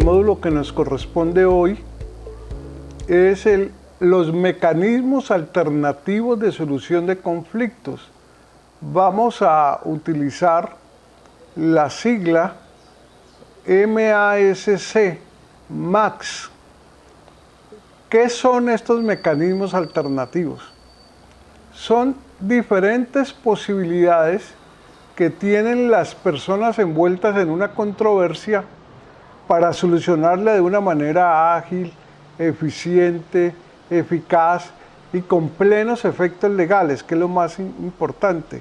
módulo que nos corresponde hoy es los mecanismos alternativos de solución de conflictos. Vamos a utilizar la sigla MASC, MAX. ¿Qué son estos mecanismos alternativos? Son diferentes posibilidades que tienen las personas envueltas en una controversia para solucionarla de una manera ágil, eficiente, eficaz y con plenos efectos legales, que es lo más importante.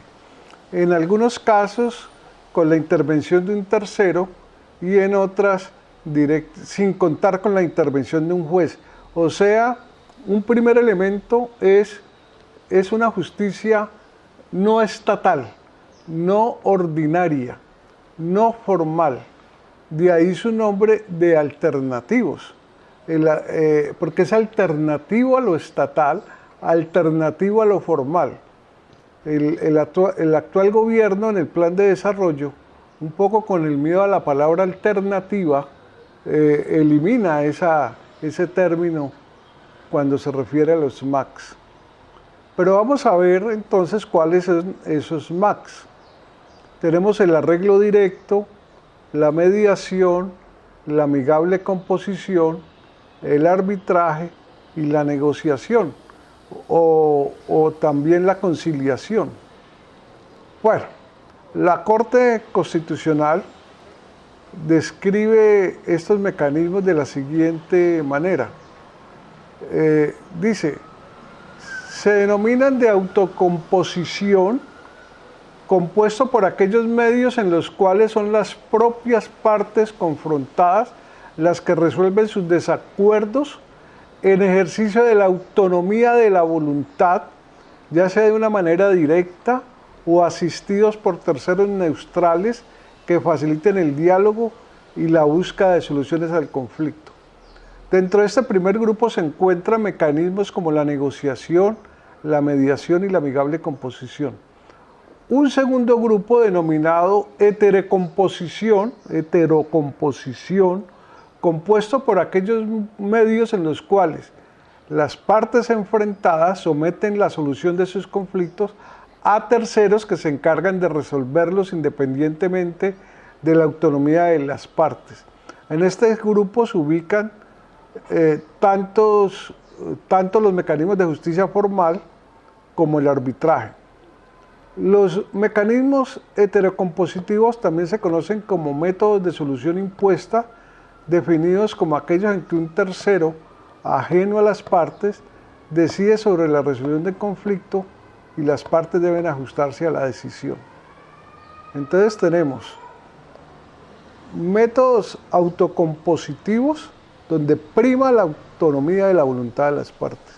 En algunos casos, con la intervención de un tercero y en otras, sin contar con la intervención de un juez. O sea, un primer elemento es una justicia no estatal, no ordinaria, no formal. De ahí su nombre de alternativos, porque es alternativo a lo estatal, alternativo a lo formal. El actual gobierno en el plan de desarrollo, un poco con el miedo a la palabra alternativa, elimina ese término cuando se refiere a los MACs. Pero vamos a ver entonces cuáles son esos MACs. Tenemos el arreglo directo, la mediación, la amigable composición, el arbitraje y la negociación, o también la conciliación. Bueno, la Corte Constitucional describe estos mecanismos de la siguiente manera. Dice, se denominan de autocomposición, compuesto por aquellos medios en los cuales son las propias partes confrontadas las que resuelven sus desacuerdos en ejercicio de la autonomía de la voluntad, ya sea de una manera directa o asistidos por terceros neutrales que faciliten el diálogo y la búsqueda de soluciones al conflicto. Dentro de este primer grupo se encuentran mecanismos como la negociación, la mediación y la amigable composición. Un segundo grupo denominado heterocomposición, compuesto por aquellos medios en los cuales las partes enfrentadas someten la solución de sus conflictos a terceros que se encargan de resolverlos independientemente de la autonomía de las partes. En este grupo se ubican tanto los mecanismos de justicia formal como el arbitraje. Los mecanismos heterocompositivos también se conocen como métodos de solución impuesta, definidos como aquellos en que un tercero, ajeno a las partes, decide sobre la resolución del conflicto y las partes deben ajustarse a la decisión. Entonces tenemos métodos autocompositivos, donde prima la autonomía de la voluntad de las partes,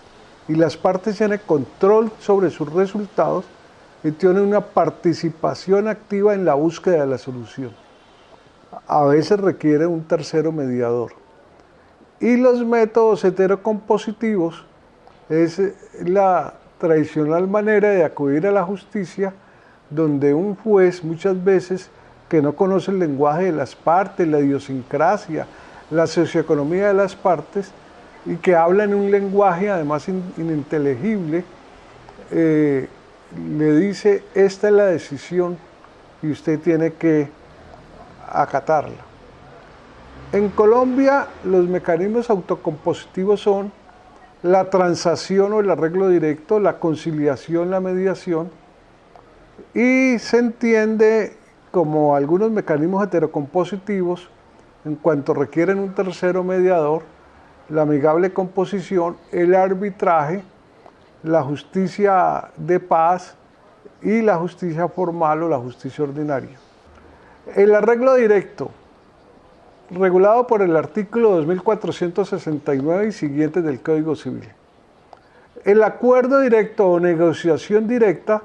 y las partes tienen control sobre sus resultados y tienen una participación activa en la búsqueda de la solución. A veces requiere un tercero mediador. Y los métodos heterocompositivos es la tradicional manera de acudir a la justicia, donde un juez muchas veces que no conoce el lenguaje de las partes, la idiosincrasia, la socioeconomía de las partes, y que habla en un lenguaje además ininteligible, le dice, esta es la decisión y usted tiene que acatarla. En Colombia, los mecanismos autocompositivos son la transacción o el arreglo directo, la conciliación, la mediación, y se entiende como algunos mecanismos heterocompositivos, en cuanto requieren un tercero mediador, la amigable composición, el arbitraje, la justicia de paz y la justicia formal o la justicia ordinaria. El arreglo directo, regulado por el artículo 2469 y siguientes del Código Civil. El acuerdo directo o negociación directa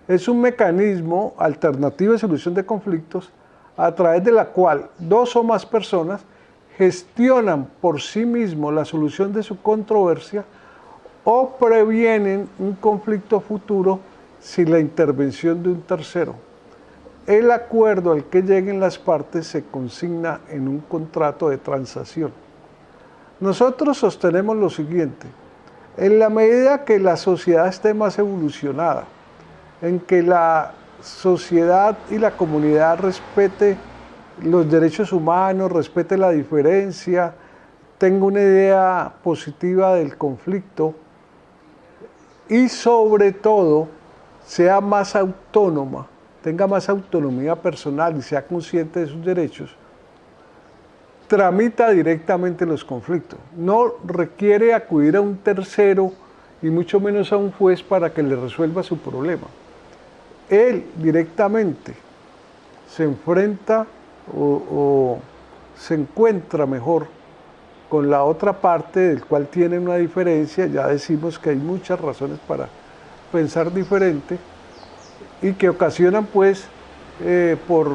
es un mecanismo alternativo de solución de conflictos a través de la cual dos o más personas gestionan por sí mismos la solución de su controversia o previenen un conflicto futuro sin la intervención de un tercero. el acuerdo al que lleguen las partes se consigna en un contrato de transacción. Nosotros sostenemos lo siguiente: en la medida que la sociedad esté más evolucionada, en que la sociedad y la comunidad respete los derechos humanos, respete la diferencia, tenga una idea positiva del conflicto y sobre todo sea más autónoma, tenga más autonomía personal y sea consciente de sus derechos, tramita directamente los conflictos. No requiere acudir a un tercero y mucho menos a un juez para que le resuelva su problema. Él directamente se enfrenta o se encuentra mejor con la otra parte, del cual tiene una diferencia. Ya decimos que hay muchas razones para pensar diferente y que ocasionan pues por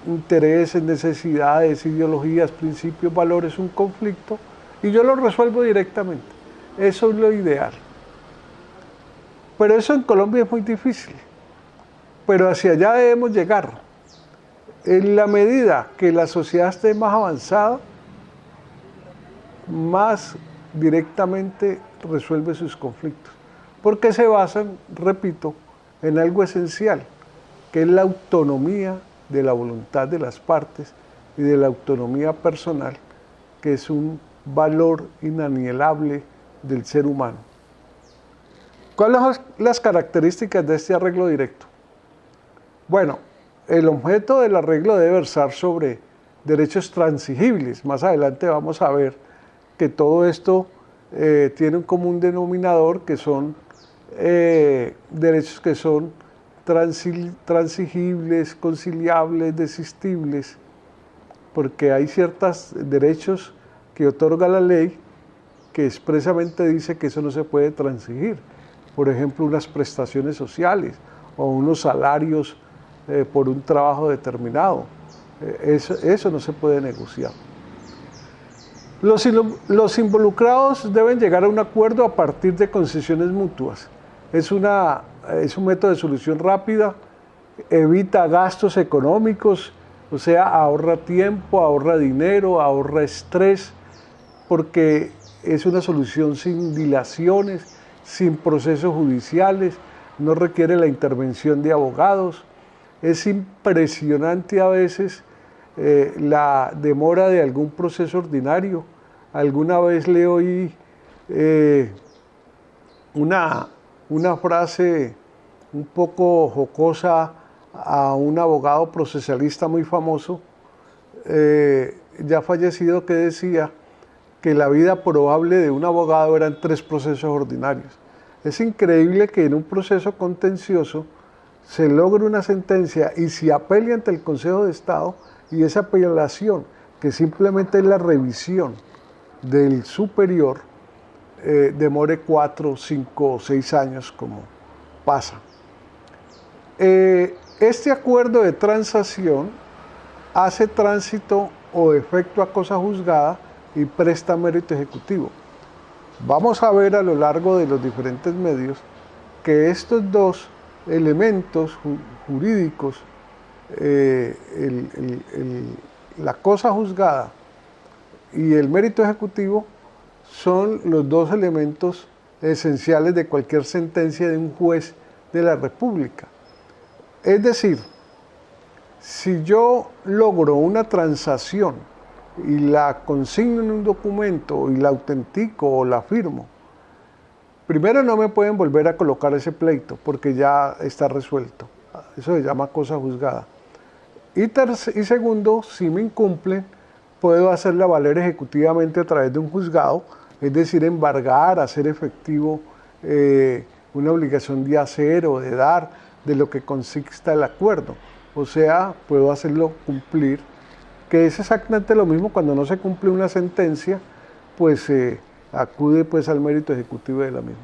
intereses, necesidades, ideologías, principios, valores, un conflicto, y yo lo resuelvo directamente. Eso es lo ideal. Pero eso en Colombia es muy difícil. Pero hacia allá debemos llegar. En la medida que la sociedad esté más avanzada, más directamente resuelve sus conflictos. Porque se basan, repito, en algo esencial, que es la autonomía de la voluntad de las partes y de la autonomía personal, que es un valor inalienable del ser humano. ¿Cuáles son las características de este arreglo directo? Bueno, el objeto del arreglo debe versar sobre derechos transigibles. Más adelante vamos a ver que todo esto tiene un común denominador, que son derechos que son transigibles, conciliables, desistibles, porque hay ciertos derechos que otorga la ley que expresamente dice que eso no se puede transigir. Por ejemplo, unas prestaciones sociales o unos salarios por un trabajo determinado. Eso no se puede negociar. Los involucrados deben llegar a un acuerdo a partir de concesiones mutuas. Es un método de solución rápida, evita gastos económicos, o sea, ahorra tiempo, ahorra dinero, ahorra estrés, porque es una solución sin dilaciones, sin procesos judiciales, no requiere la intervención de abogados. Es impresionante a veces la demora de algún proceso ordinario. Alguna vez le oí una frase un poco jocosa a un abogado procesalista muy famoso, ya fallecido, que decía que la vida probable de un abogado eran 3 procesos ordinarios. Es increíble que en un proceso contencioso se logre una sentencia y se apele ante el Consejo de Estado, y esa apelación, que simplemente es la revisión del superior, demore 4, 5 o 6 años, como pasa. Este acuerdo de transacción hace tránsito o efecto a cosa juzgada y presta mérito ejecutivo. Vamos a ver a lo largo de los diferentes medios que estos dos elementos jurídicos, la cosa juzgada y el mérito ejecutivo, son los dos elementos esenciales de cualquier sentencia de un juez de la República. Es decir, si yo logro una transacción y la consigno en un documento y la autentico o la firmo, primero no me pueden volver a colocar ese pleito porque ya está resuelto. Eso se llama cosa juzgada. Y segundo, si me incumplen, puedo hacerla valer ejecutivamente a través de un juzgado, es decir, embargar, hacer efectivo una obligación de hacer o de dar, de lo que consista el acuerdo. O sea, puedo hacerlo cumplir, que es exactamente lo mismo cuando no se cumple una sentencia, pues acude pues al mérito ejecutivo de la misma.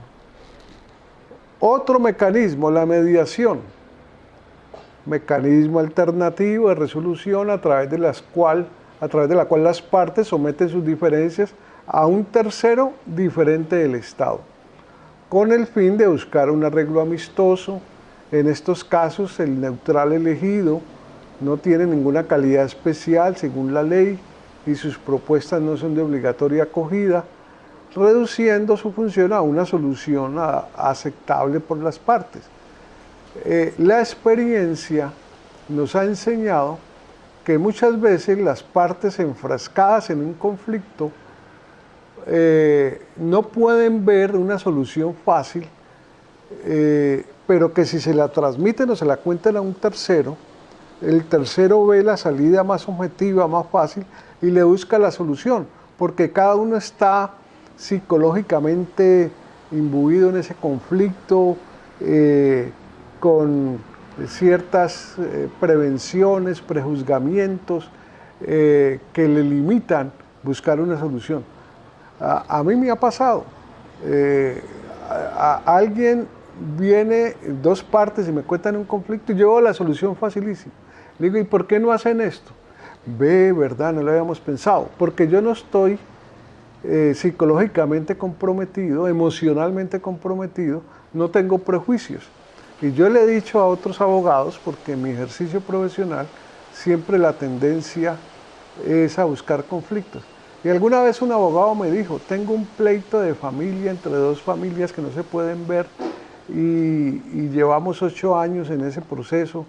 Otro mecanismo, la mediación, mecanismo alternativo de resolución a través de la cual las partes someten sus diferencias a un tercero diferente del Estado, con el fin de buscar un arreglo amistoso. En estos casos, el neutral elegido no tiene ninguna calidad especial según la ley y sus propuestas no son de obligatoria acogida, reduciendo su función a una solución aceptable por las partes. La experiencia nos ha enseñado que muchas veces las partes enfrascadas en un conflicto no pueden ver una solución fácil, pero que si se la transmiten o se la cuentan a un tercero, el tercero ve la salida más objetiva, más fácil y le busca la solución, porque cada uno está psicológicamente imbuido en ese conflicto, con ciertas prevenciones, prejuzgamientos que le limitan buscar una solución. A mí me ha pasado, alguien viene, dos partes y me cuentan un conflicto y yo veo la solución facilísima. Le digo, ¿y por qué no hacen esto? Ve, verdad, no lo habíamos pensado, porque yo no estoy psicológicamente comprometido, emocionalmente comprometido, no tengo prejuicios. Y yo le he dicho a otros abogados, porque en mi ejercicio profesional siempre la tendencia es a buscar conflictos. Y alguna vez un abogado me dijo, tengo un pleito de familia entre dos familias que no se pueden ver y llevamos 8 años en ese proceso.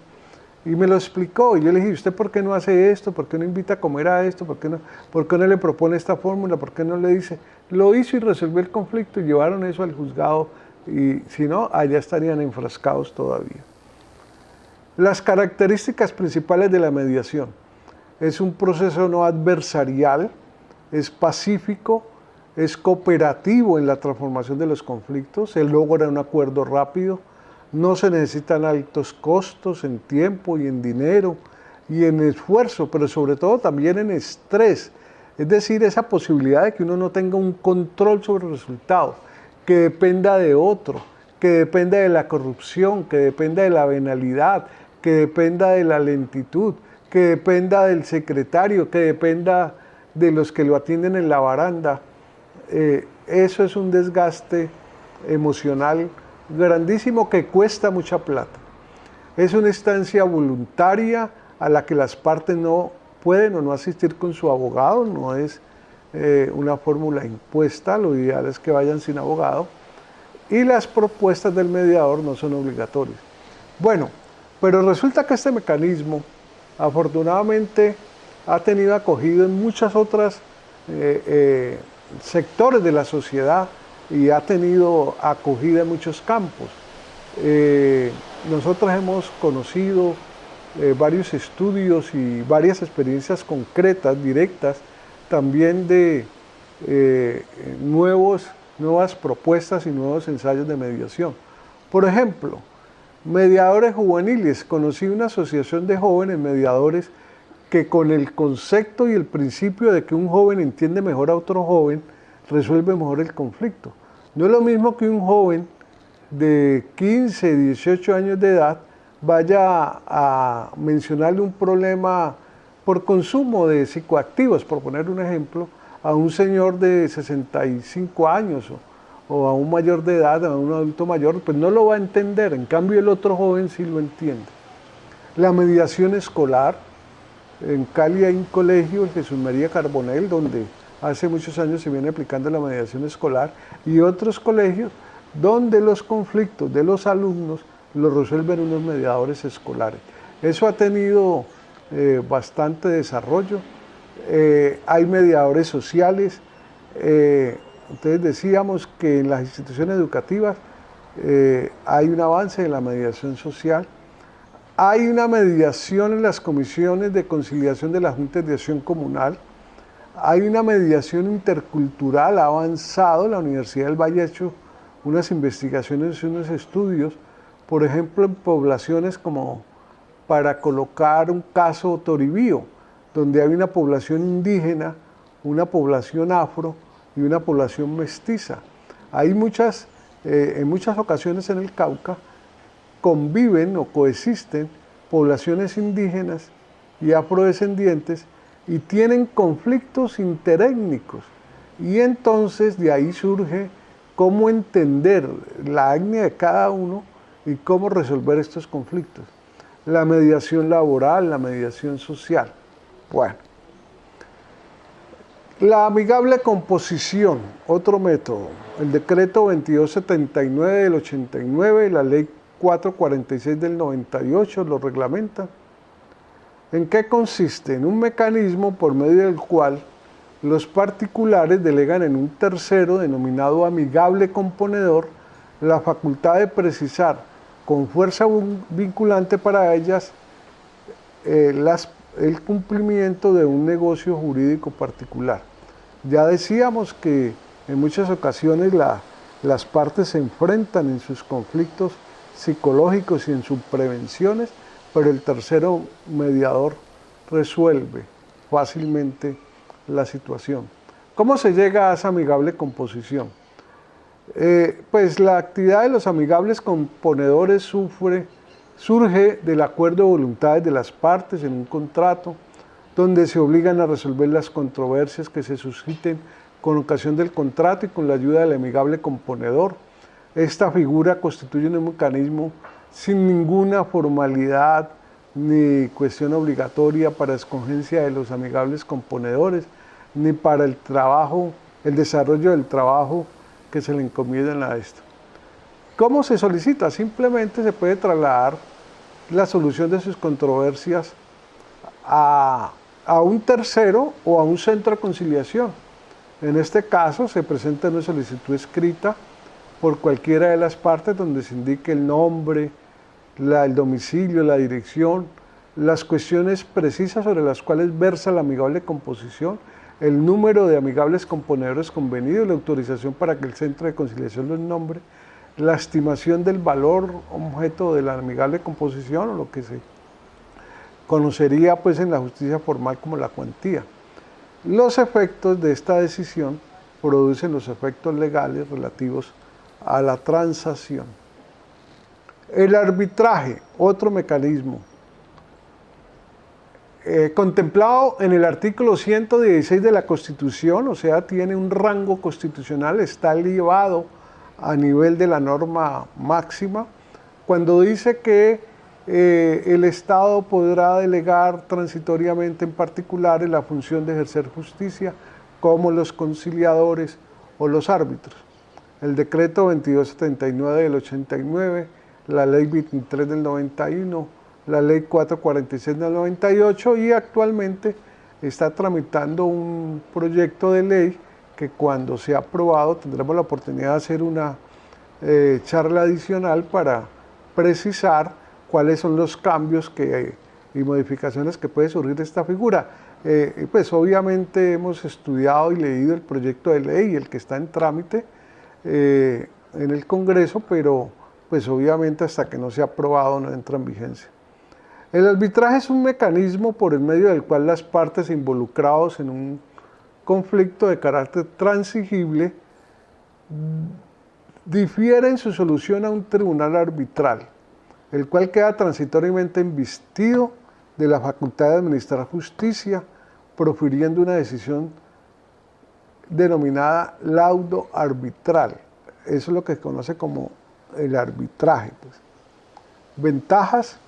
Y me lo explicó y yo le dije, ¿usted por qué no hace esto? ¿Por qué no invita a comer a esto? ¿Por qué no le propone esta fórmula? ¿Por qué no le dice? Lo hizo y resolvió el conflicto y llevaron eso al juzgado y si no, allá estarían enfrascados todavía. Las características principales de la mediación. Es un proceso no adversarial, es pacífico, es cooperativo en la transformación de los conflictos, se logra un acuerdo rápido, no se necesitan altos costos en tiempo y en dinero y en esfuerzo, pero sobre todo también en estrés. Es decir, esa posibilidad de que uno no tenga un control sobre el resultado, que dependa de otro, que dependa de la corrupción, que dependa de la venalidad, que dependa de la lentitud, que dependa del secretario, que dependa de los que lo atienden en la baranda. Eso es un desgaste emocional grandísimo que cuesta mucha plata. Es una instancia voluntaria a la que las partes no pueden o no asistir con su abogado, no es una fórmula impuesta, lo ideal es que vayan sin abogado, y las propuestas del mediador no son obligatorias. Bueno, pero resulta que este mecanismo afortunadamente ha tenido acogido en muchas otras sectores de la sociedad y ha tenido acogida en muchos campos. Nosotros hemos conocido varios estudios y varias experiencias concretas, directas, también de nuevas propuestas y nuevos ensayos de mediación. Por ejemplo, mediadores juveniles. Conocí una asociación de jóvenes mediadores que con el concepto y el principio de que un joven entiende mejor a otro joven, resuelve mejor el conflicto. No es lo mismo que un joven de 15, 18 años de edad vaya a mencionarle un problema por consumo de psicoactivos, por poner un ejemplo, a un señor de 65 años o a un mayor de edad, a un adulto mayor, pues no lo va a entender, en cambio el otro joven sí lo entiende. La mediación escolar, en Cali hay un colegio, el Jesús María Carbonell, donde hace muchos años se viene aplicando la mediación escolar, y otros colegios donde los conflictos de los alumnos los resuelven unos mediadores escolares. Eso ha tenido bastante desarrollo. Hay mediadores sociales. Entonces decíamos que en las instituciones educativas hay un avance en la mediación social. Hay una mediación en las comisiones de conciliación de las juntas de acción comunal. Hay una mediación intercultural, ha avanzado. La Universidad del Valle ha hecho unas investigaciones y unos estudios, por ejemplo, en poblaciones como para colocar un caso Toribío, donde hay una población indígena, una población afro y una población mestiza. Hay en muchas ocasiones en el Cauca conviven o coexisten poblaciones indígenas y afrodescendientes y tienen conflictos interétnicos. Y entonces de ahí surge cómo entender la etnia de cada uno y cómo resolver estos conflictos. la mediación laboral, la mediación social. Bueno, la amigable composición, otro método, el decreto 2279 del 89 y la ley 446 del 98 lo reglamentan. ¿En qué consiste? En un mecanismo por medio del cual los particulares delegan en un tercero denominado amigable componedor la facultad de precisar con fuerza vinculante para ellas el cumplimiento de un negocio jurídico particular. Ya decíamos que en muchas ocasiones las partes se enfrentan en sus conflictos psicológicos y en sus prevenciones, pero el tercero mediador resuelve fácilmente la situación. ¿Cómo se llega a esa amigable composición? Pues la actividad de los amigables componedores surge del acuerdo de voluntades de las partes en un contrato, donde se obligan a resolver las controversias que se susciten con ocasión del contrato y con la ayuda del amigable componedor. Esta figura constituye un mecanismo sin ninguna formalidad ni cuestión obligatoria para escogencia de los amigables componedores, ni para el desarrollo del trabajo que se le encomiendan a esto. ¿Cómo se solicita? Simplemente se puede trasladar la solución de sus controversias a un tercero o a un centro de conciliación. En este caso se presenta una solicitud escrita por cualquiera de las partes donde se indique el nombre, el domicilio, la dirección, las cuestiones precisas sobre las cuales versa la amigable composición, el número de amigables componedores convenidos, la autorización para que el centro de conciliación los nombre, la estimación del valor objeto de la amigable composición, o lo que se conocería pues en la justicia formal como la cuantía. Los efectos de esta decisión producen los efectos legales relativos a la transacción. El arbitraje, otro mecanismo, contemplado en el artículo 116 de la Constitución, o sea, tiene un rango constitucional, está elevado a nivel de la norma máxima, cuando dice que el Estado podrá delegar transitoriamente en particulares la función de ejercer justicia, como los conciliadores o los árbitros. El decreto 2279 del 89, la ley 23 del 91, la ley 446 del 98 y actualmente está tramitando un proyecto de ley que cuando sea aprobado tendremos la oportunidad de hacer una charla adicional para precisar cuáles son los cambios y modificaciones que puede surgir de esta figura. Pues obviamente hemos estudiado y leído el proyecto de ley, el que está en trámite en el Congreso, pero pues obviamente hasta que no sea aprobado no entra en vigencia. El arbitraje es un mecanismo por el medio del cual las partes involucradas en un conflicto de carácter transigible difieren su solución a un tribunal arbitral, el cual queda transitoriamente investido de la facultad de administrar justicia, profiriendo una decisión denominada laudo arbitral. Eso es lo que se conoce como el arbitraje. Pues. Ventajas,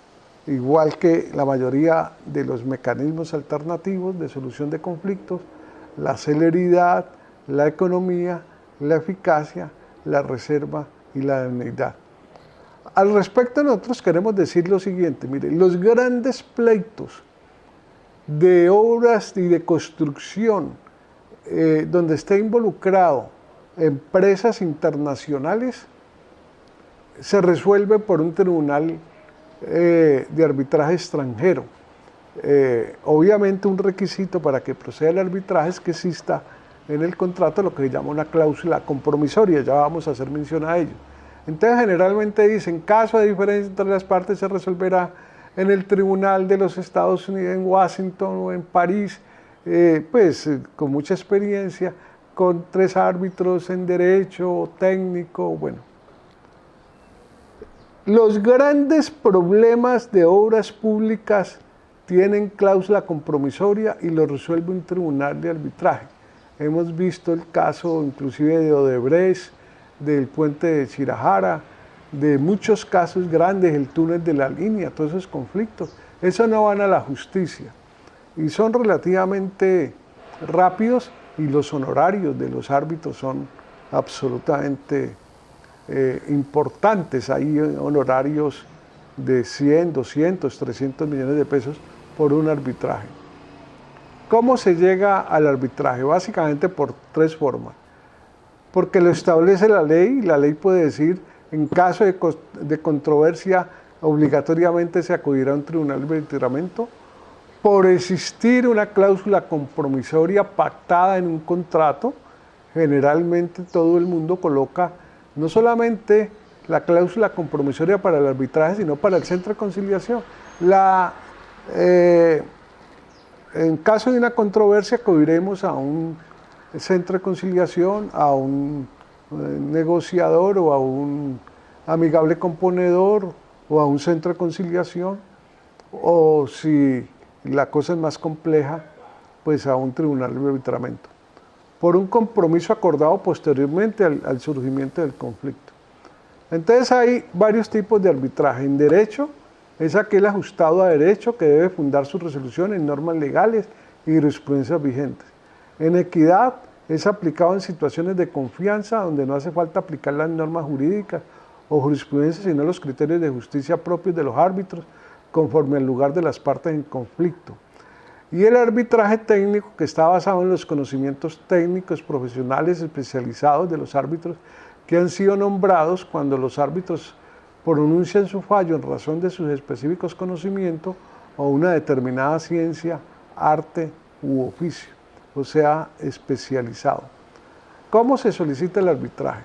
igual que la mayoría de los mecanismos alternativos de solución de conflictos, la celeridad, la economía, la eficacia, la reserva y la indemnidad. Al respecto, nosotros queremos decir lo siguiente, mire, los grandes pleitos de obras y de construcción donde esté involucrado empresas internacionales se resuelve por un tribunal de arbitraje extranjero. Obviamente un requisito para que proceda el arbitraje es que exista en el contrato lo que se llama una cláusula compromisoria, ya vamos a hacer mención a ello. Entonces generalmente dicen, caso de diferencia entre las partes se resolverá en el Tribunal de los Estados Unidos en Washington o en París, con mucha experiencia, con 3 árbitros en derecho, técnico, bueno. Los grandes problemas de obras públicas tienen cláusula compromisoria y lo resuelve un tribunal de arbitraje. Hemos visto el caso inclusive de Odebrecht, del puente de Chirajara, de muchos casos grandes, el túnel de la línea, todos esos conflictos, eso no van a la justicia y son relativamente rápidos y los honorarios de los árbitros son absolutamente importantes. Hay honorarios de 100, 200, 300 millones de pesos por un arbitraje. ¿Cómo se llega al arbitraje? Básicamente por tres formas. Porque lo establece la ley puede decir, en caso de controversia, obligatoriamente se acudirá a un tribunal de arbitramiento, por existir una cláusula compromisoria pactada en un contrato. Generalmente todo el mundo coloca no solamente la cláusula compromisoria para el arbitraje, sino para el centro de conciliación. En caso de una controversia, acudiremos a un centro de conciliación, a un negociador o a un amigable componedor o a un centro de conciliación, o si la cosa es más compleja, pues a un tribunal de arbitramiento, por un compromiso acordado posteriormente al surgimiento del conflicto. Entonces hay varios tipos de arbitraje. En derecho es aquel ajustado a derecho que debe fundar su resolución en normas legales y jurisprudencias vigentes. En equidad es aplicado en situaciones de confianza donde no hace falta aplicar las normas jurídicas o jurisprudencia, sino los criterios de justicia propios de los árbitros conforme al lugar de las partes en conflicto. Y el arbitraje técnico, que está basado en los conocimientos técnicos profesionales especializados de los árbitros que han sido nombrados cuando los árbitros pronuncian su fallo en razón de sus específicos conocimientos o una determinada ciencia, arte u oficio, o sea, especializado. ¿Cómo se solicita el arbitraje?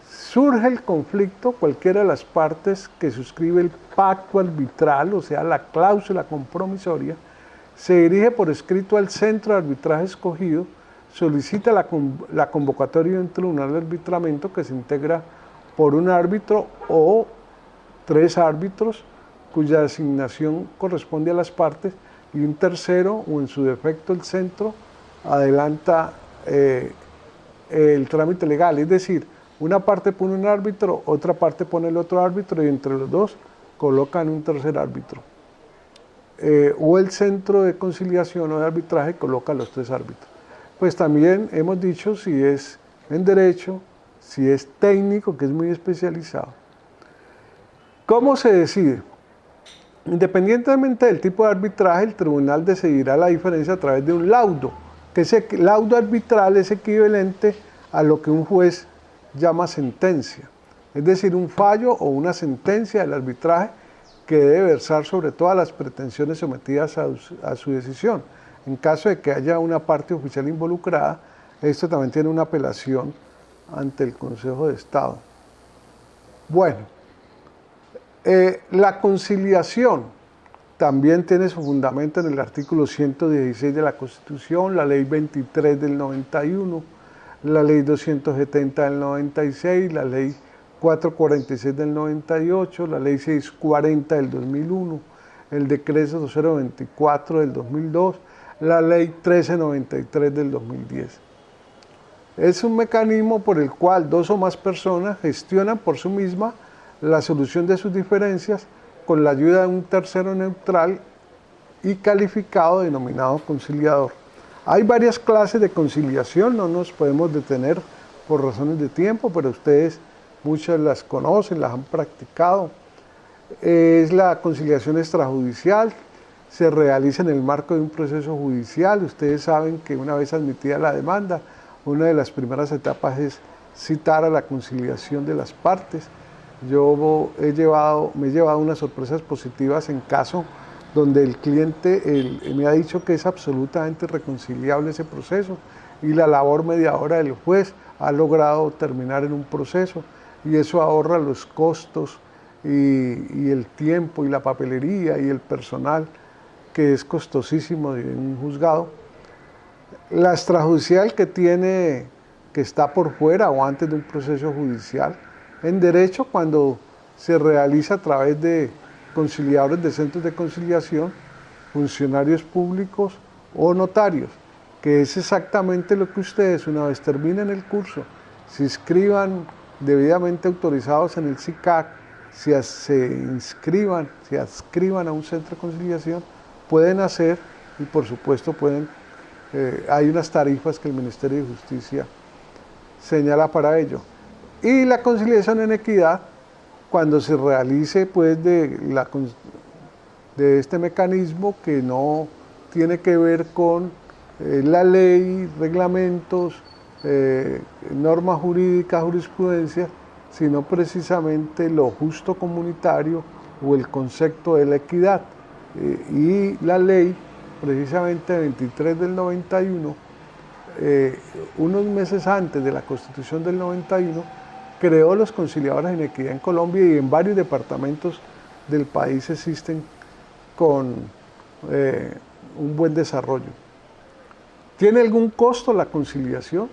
Surge el conflicto, cualquiera de las partes que suscribe el pacto arbitral, o sea, la cláusula compromisoria, se dirige por escrito al centro de arbitraje escogido, solicita la convocatoria de un tribunal de arbitramiento que se integra por un árbitro o 3 árbitros cuya designación corresponde a las partes, y un tercero, o en su defecto el centro, adelanta el trámite legal. Es decir, una parte pone un árbitro, otra parte pone el otro árbitro y entre los dos colocan un tercer árbitro. O el centro de conciliación o de arbitraje coloca los 3 árbitros. Pues también hemos dicho si es en derecho, si es técnico, que es muy especializado. ¿Cómo se decide? Independientemente del tipo de arbitraje, el tribunal decidirá la diferencia a través de un laudo, que ese laudo arbitral es equivalente a lo que un juez llama sentencia, es decir, un fallo o una sentencia del arbitraje que debe versar sobre todas las pretensiones sometidas a su decisión. En caso de que haya una parte oficial involucrada, esto también tiene una apelación ante el Consejo de Estado. Bueno, la conciliación también tiene su fundamento en el artículo 116 de la Constitución, la Ley 23 del 91, la Ley 270 del 96, la Ley 446 del 98, la Ley 640 del 2001, el Decreto 024 del 2002, la Ley 1393 del 2010. Es un mecanismo por el cual 2 o más personas gestionan por sí misma la solución de sus diferencias con la ayuda de un tercero neutral y calificado denominado conciliador. Hay varias clases de conciliación, no nos podemos detener por razones de tiempo, pero ustedes muchas las conocen, las han practicado. Es la conciliación extrajudicial, se realiza en el marco de un proceso judicial. Ustedes saben que una vez admitida la demanda, una de las primeras etapas es citar a la conciliación de las partes. Yo me he llevado unas sorpresas positivas en caso donde el cliente me ha dicho que es absolutamente reconciliable ese proceso y la labor mediadora del juez ha logrado terminar en un proceso y eso ahorra los costos y el tiempo y la papelería y el personal, que es costosísimo de un juzgado. La extrajudicial que está por fuera o antes de un proceso judicial. En derecho, cuando se realiza a través de conciliadores de centros de conciliación, funcionarios públicos o notarios, que es exactamente lo que ustedes, una vez terminen el curso, se inscriban debidamente autorizados en el SICAC, se adscriban a un centro de conciliación, pueden hacer, y por supuesto hay unas tarifas que el Ministerio de Justicia señala para ello. Y la conciliación en equidad, cuando se realice pues de este mecanismo que no tiene que ver con la ley, reglamentos, normas jurídicas, jurisprudencia, sino precisamente lo justo comunitario o el concepto de la equidad. Y la ley, precisamente 23 del 91, unos meses antes de la Constitución del 91, creó los conciliadores en equidad en Colombia, y en varios departamentos del país existen con un buen desarrollo. ¿Tiene algún costo la conciliación?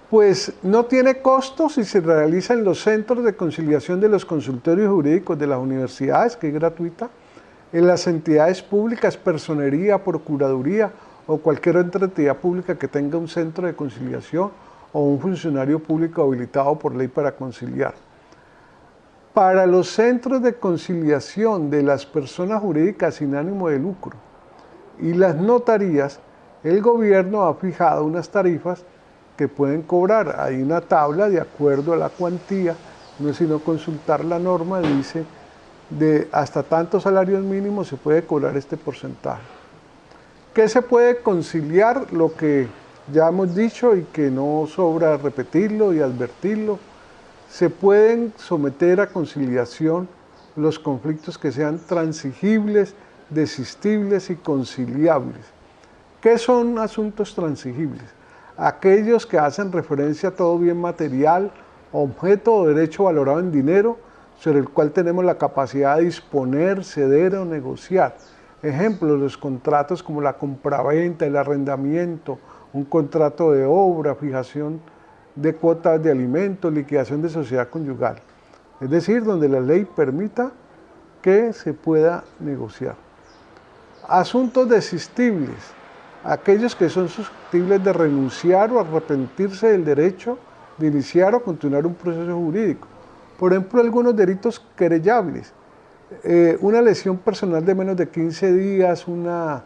Pues no tiene costo si se realiza en los centros de conciliación de los consultorios jurídicos de las universidades, que es gratuita, en las entidades públicas, personería, procuraduría o cualquier otra entidad pública que tenga un centro de conciliación o un funcionario público habilitado por ley para conciliar. Para los centros de conciliación de las personas jurídicas sin ánimo de lucro y las notarías, el gobierno ha fijado unas tarifas que pueden cobrar. Hay una tabla de acuerdo a la cuantía, no es sino consultar la norma, dice de hasta tantos salarios mínimos se puede cobrar este porcentaje. ¿Qué se puede conciliar? Lo que ya hemos dicho y que no sobra repetirlo y advertirlo. Se pueden someter a conciliación los conflictos que sean transigibles, desistibles y conciliables. ¿Qué son asuntos transigibles? Aquellos que hacen referencia a todo bien material, objeto o derecho valorado en dinero, sobre el cual tenemos la capacidad de disponer, ceder o negociar. Ejemplos, los contratos como la compraventa, el arrendamiento, un contrato de obra, fijación de cuotas de alimentos, liquidación de sociedad conyugal. Es decir, donde la ley permita que se pueda negociar. Asuntos desistibles, aquellos que son susceptibles de renunciar o arrepentirse del derecho de iniciar o continuar un proceso jurídico. Por ejemplo, algunos delitos querellables, una lesión personal de menos de 15 días, una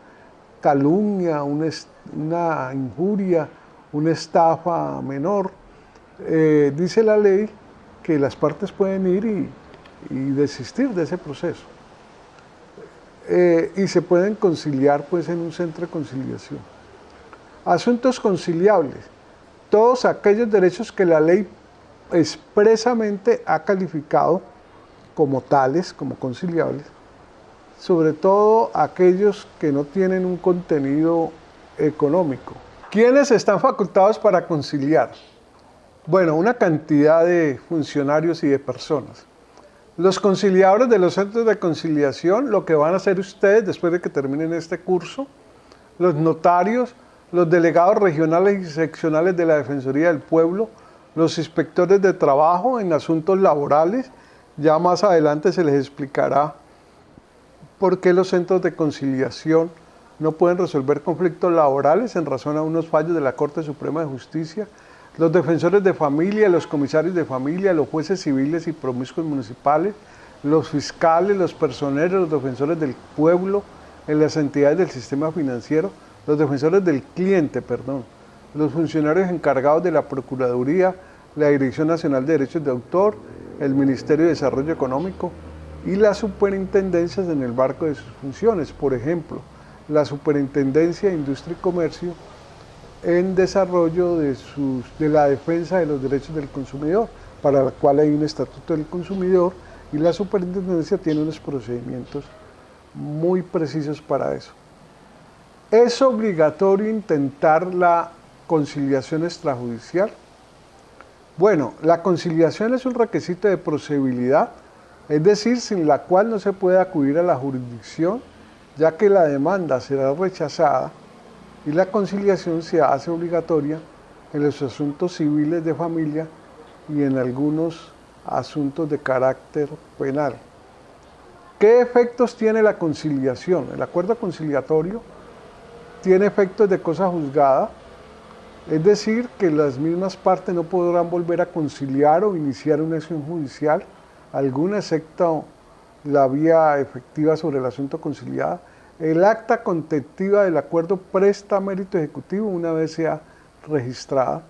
calumnia, una injuria, una estafa menor. Dice la ley que las partes pueden ir y desistir de ese proceso. Y se pueden conciliar pues en un centro de conciliación. Asuntos conciliables, todos aquellos derechos que la ley expresamente ha calificado como tales, como conciliables, sobre todo aquellos que no tienen un contenido económico. ¿Quiénes están facultados para conciliar? Bueno, una cantidad de funcionarios y de personas. Los conciliadores de los centros de conciliación, lo que van a hacer ustedes después de que terminen este curso, los notarios, los delegados regionales y seccionales de la Defensoría del Pueblo, los inspectores de trabajo en asuntos laborales. Ya más adelante se les explicará por qué los centros de conciliación no pueden resolver conflictos laborales en razón a unos fallos de la Corte Suprema de Justicia, los defensores de familia, los comisarios de familia, los jueces civiles y promiscuos municipales, los fiscales, los personeros, los defensores del pueblo en las entidades del sistema financiero, los defensores del cliente, los funcionarios encargados de la Procuraduría, la Dirección Nacional de Derechos de Autor, el Ministerio de Desarrollo Económico y las superintendencias en el marco de sus funciones. Por ejemplo, la Superintendencia de Industria y Comercio en desarrollo de la defensa de los derechos del consumidor, para la cual hay un estatuto del consumidor y la superintendencia tiene unos procedimientos muy precisos para eso. ¿Es obligatorio intentar la conciliación extrajudicial? Bueno, la conciliación es un requisito de procedibilidad, es decir, sin la cual no se puede acudir a la jurisdicción, ya que la demanda será rechazada y la conciliación se hace obligatoria en los asuntos civiles de familia y en algunos asuntos de carácter penal. ¿Qué efectos tiene la conciliación? El acuerdo conciliatorio tiene efectos de cosa juzgada Es decir, que las mismas partes no podrán volver a conciliar o iniciar una acción judicial alguna, excepto la vía efectiva sobre el asunto conciliado. El acta contectiva del acuerdo presta mérito ejecutivo una vez sea registrada.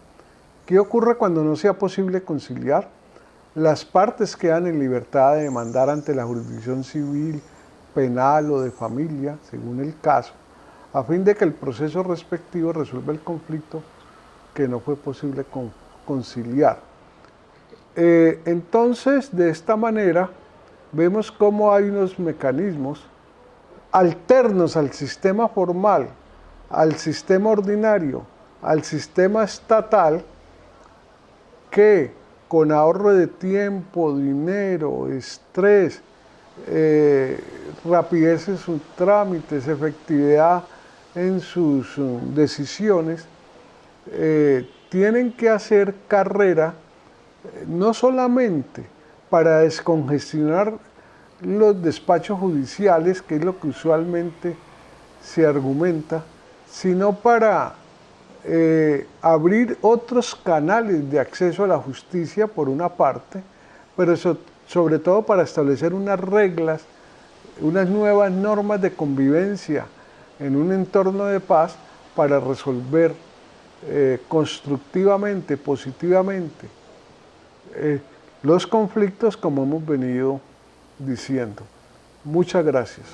¿Qué ocurre cuando no sea posible conciliar? Las partes quedan en libertad de demandar ante la jurisdicción civil, penal o de familia, según el caso, a fin de que el proceso respectivo resuelva el conflicto que no fue posible conciliar. Entonces, de esta manera, vemos cómo hay unos mecanismos alternos al sistema formal, al sistema ordinario, al sistema estatal, que con ahorro de tiempo, dinero, estrés, rapidez en sus trámites, efectividad en sus decisiones, tienen que hacer carrera no solamente para descongestionar los despachos judiciales, que es lo que usualmente se argumenta, sino para abrir otros canales de acceso a la justicia, por una parte, pero sobre todo para establecer unas reglas, unas nuevas normas de convivencia en un entorno de paz para resolver constructivamente, positivamente, los conflictos, como hemos venido diciendo. Muchas gracias.